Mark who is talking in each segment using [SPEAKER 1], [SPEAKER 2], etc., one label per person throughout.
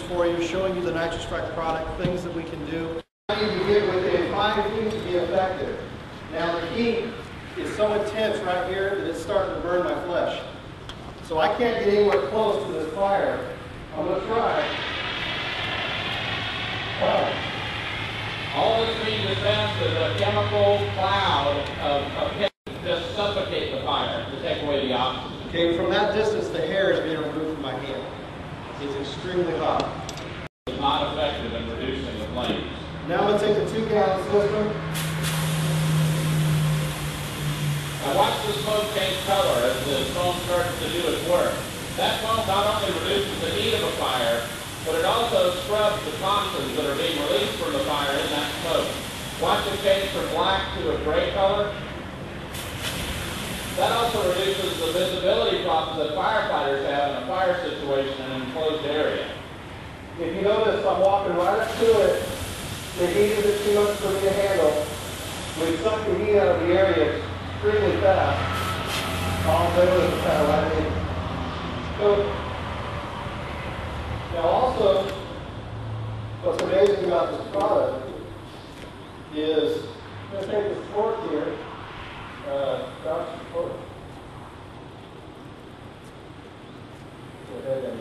[SPEAKER 1] for you, showing you the NITROSTRIKE product, things that we can do. I need to get within 5 feet to be effective. Now the heat is so intense right here that it's starting to burn my flesh. So I can't get anywhere close to this fire. I'm going to try.
[SPEAKER 2] All this means is that the chemical cloud of just suffocate the fire to take away the oxygen.
[SPEAKER 1] Okay, from that distance, the hair is being removed from my hand. It's extremely hot.
[SPEAKER 2] It's not effective in reducing the flames.
[SPEAKER 1] Now I'm going to take the 2-gallon system.
[SPEAKER 2] Now watch the smoke change color as the foam starts to do its work. That foam not only reduces the heat of a fire, but it also scrubs the toxins that are being released from the fire in that smoke. Watch it change from black to a gray color. That also reduces the visibility problems that firefighters have in a fire situation in an enclosed area.
[SPEAKER 1] If you notice, I'm walking right up to it. The heat is too much for me to handle. We've sucked the heat out of the area extremely fast. All I'm doing is kind of right in. So, now also, what's amazing about this product is, I'm going to take this fork here, Josh, fork. Go ahead and,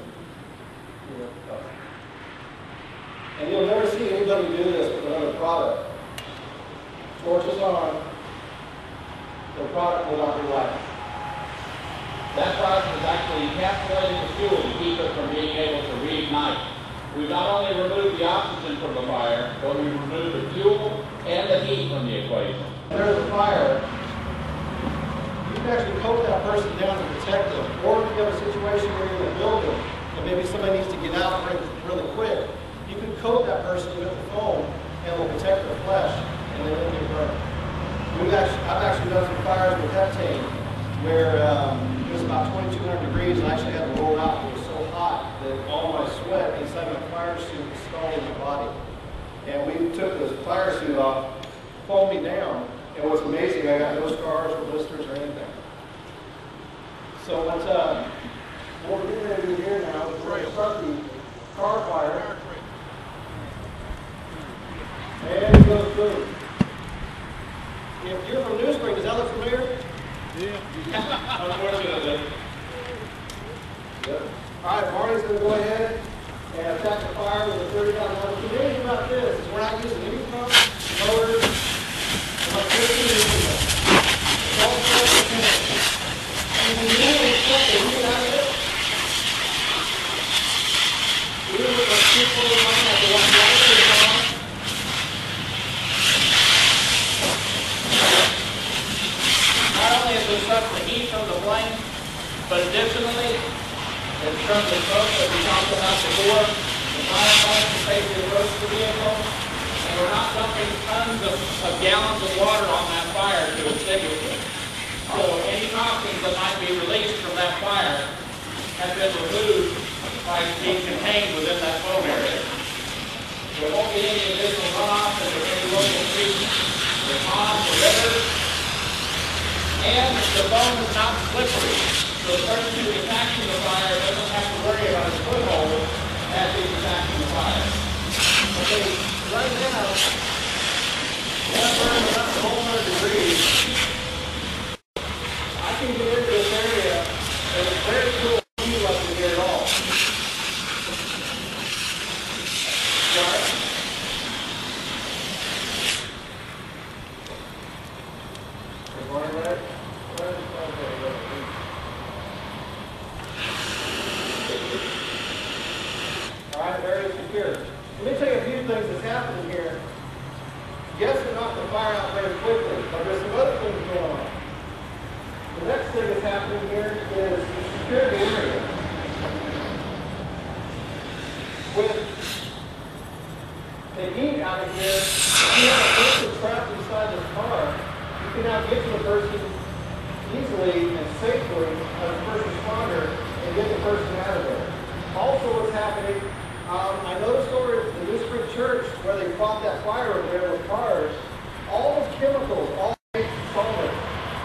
[SPEAKER 1] and you'll never see anybody do this with another product. Torch is on, the product will not be lighted.
[SPEAKER 2] That product is actually encapsulating the fuel to keep it from being able to reignite. We've not only removed the oxygen from the fire, but we've removed the fuel and the heat from the equation.
[SPEAKER 1] There's a fire. You can actually coat that person down to protect them. Or if you have a situation where you're in a building and maybe somebody needs to get out really quick, you can coat that person with the foam and it will protect their flesh and they won't get burned. I've actually done some fires with heptane where it was about 2,200 degrees and I actually had to roll out. It was so hot that all my sweat inside my fire suit was scalding my body. And we took this fire suit off, foamed me down, and what's amazing, I got no scars or blisters or anything. So what we're getting ready to do here now is we're going to start the car fire. And it goes boom. If you're from New Spring, does that look familiar? Yeah. Unfortunately. Yep. All right, Marty's going to go ahead and attack the fire with a 30-gallon motor. The thing about this is we're not using any pumps, motors, about 15 instruments. It's all self-contained. And when you really suck the heat out of it, even with a 240 line, like the one right here, not only has it sucked the heat from the flame, but additionally, it's from the smoke that we talked about before. The firefighters safely approach the vehicle, and we're not dumping tons of gallons of water on that fire to extinguish it. So any toxins that might be released from that fire have been removed by being contained within that foam area. There won't be any additional runoff into any local streets, the ponds, the rivers, and the foam is not slippery. So the person who's attacking the fire doesn't have to worry about his foothold as he's attacking the fire. Okay, right now, that burn is up to 100 degrees. I can get into this area, and it's very cool to see up in here at all. Right? Good morning, Red. Alright, very secure. Let me tell you a few things that's happening here. Yes, we knocked the fire out very quickly, but there's some other things going on. The next thing that's happening here is the security area. With the heat out of here, if you have a person trapped inside this car, you can now get to the person easily and safely as a first responder and get the person out of there. Also what's happening, I noticed over at the New Spring Church where they fought that fire over there with cars, all the chemicals, all the solvent,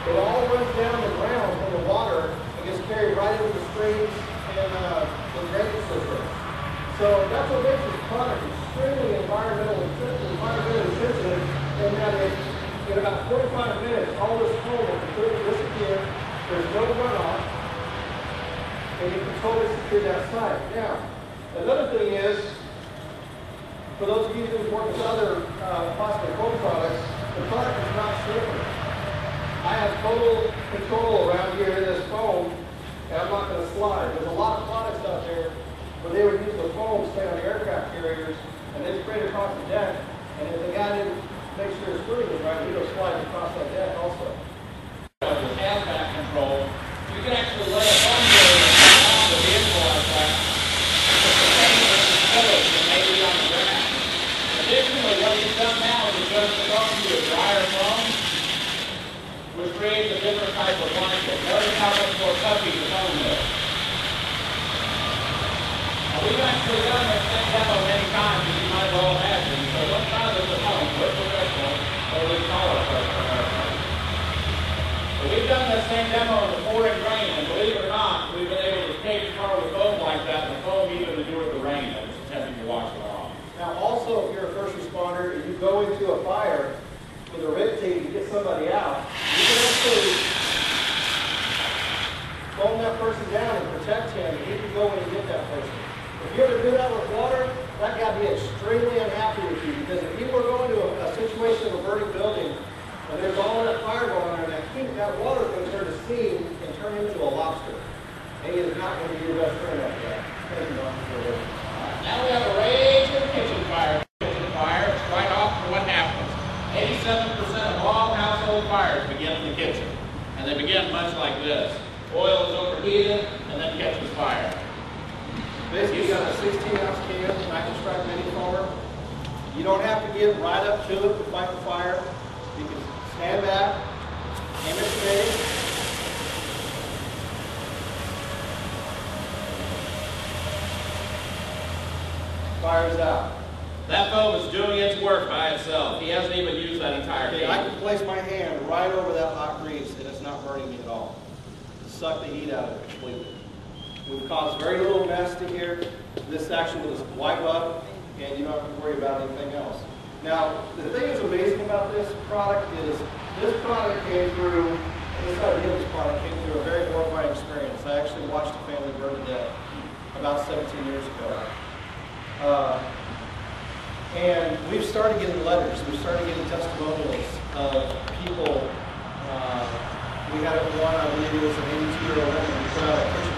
[SPEAKER 1] it all runs down the ground from the water and gets carried right into the streams and the drainage system. So
[SPEAKER 3] So that's what makes this product extremely environmentally sensitive, and that in about 45 minutes, all this foam will completely disappear. There's no runoff, and you can totally secure that site. Now, another thing is, for those of you who work with other plastic foam products, the product is not slippery. I have total control around here in this foam, and I'm not going to slide. There's a lot of products out there where they would use the foam to stay on the aircraft carriers, and then spread it across the deck, and if the guy didn't make sure his footing was right, he'd go sliding across that deck also.
[SPEAKER 2] With hazmat control, you can actually lay a foam barrier on the vehicle like that. It's the same as the stove that may be on the ground. Additionally, what he's done now is adjust the foam to a drier foam, which creates a different type of blanket. Notice how much more puffy the foam is. Now, we've actually done this same demo many times, as you might well imagine. So one side of the foam, we're professional, or we call it professional. So we've done that same demo in the pouring rain, and believe it or not, we've been able to escape the car with foam like that, and the foam even endured the rain that was attempting to wash it off.
[SPEAKER 3] Now also, if you're a first responder and you go into a fire with a red tape to get somebody out, you can actually foam that person down and protect him, and he can go in and get that person. If you ever do that with water, that guy would be extremely unhappy with you, because if you were going to a situation of a burning building and there's all that fire going on there, that water is going to turn to steam and turn into a lobster. And he is not going to be your best friend after that. Thank you, Dr.
[SPEAKER 2] Now we have a raging kitchen fire. Kitchen fire, it's quite often what happens. 87% of all household fires begin in the kitchen. And they begin much like this. Oil is overheated and then catches fire.
[SPEAKER 3] Basically, you got a 16-ounce can, NITROSTRIKE mini foamer. You don't have to get right up to it to fight the fire. You can stand back, aim it straight. Fire's out.
[SPEAKER 2] That foam is doing its work by itself. He hasn't even used that entire
[SPEAKER 3] Okay,
[SPEAKER 2] can.
[SPEAKER 3] I can place my hand right over that hot grease and it's not burning me at all. Suck the heat out of it completely. We've caused very little mess to here. This actually will just wipe up and you don't have to worry about anything else. Now, the thing that's amazing about this product is this product came through, this idea of this product came through a very horrifying experience. I actually watched a family burn to death about 17 years ago. And we've started getting letters, we've started getting testimonials of people. We had one, I believe it was an 82-year-old woman who put out a picture